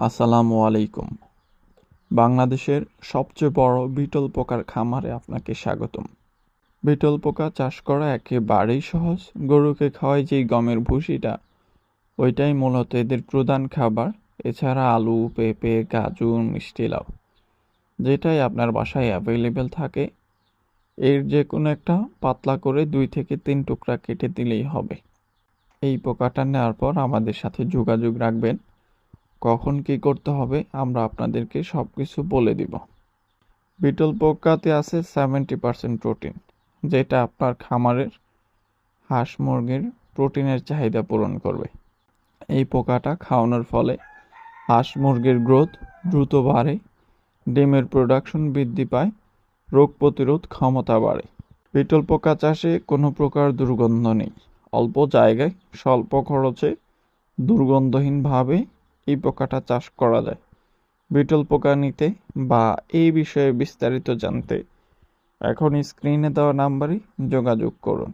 আসসালামু আলাইকুম। বাংলাদেশের সবচেয়ে বড় বিটল পোকার খামারে আপনাকে স্বাগতম। বিটল পোকা চাষ করা একেবারেই সহজ। গরুকে খাওয়ায় যেই গমের ভুসিটা, ওইটাই মূলত এদের প্রধান খাবার। এছাড়া আলু, পেঁপে, গাজর, মিষ্টি লাউ, যেটাই আপনার বাসায় অ্যাভেলেবেল থাকে, এর যে কোনো একটা পাতলা করে 2 থেকে 3 টুকরা কেটে দিলেই হবে। এই পোকাটা নেওয়ার পর আমাদের সাথে যোগাযোগ রাখবেন। কখন কি করতে হবে আমরা আপনাদেরকে সব কিছু বলে দিব। বিটল পোকাতে আছে 70% প্রোটিন, যেটা আপনার খামারের হাঁস মুরগির প্রোটিনের চাহিদা পূরণ করবে। এই পোকাটা খাওয়ানোর ফলে হাঁস মুরগির গ্রোথ দ্রুত বাড়ে, ডিমের প্রোডাকশন বৃদ্ধি পায়, রোগ প্রতিরোধ ক্ষমতা বাড়ে। বিটল পোকা চাষে কোনো প্রকার দুর্গন্ধ নেই। অল্প জায়গায় স্বল্প খরচে দুর্গন্ধহীনভাবে এই পোকাটা চাষ করা যায়। বিটল পোকা নিতে বা এই বিষয়ে বিস্তারিত জানতে এখনই স্ক্রিনে দেওয়া নাম্বারে যোগাযোগ করুন।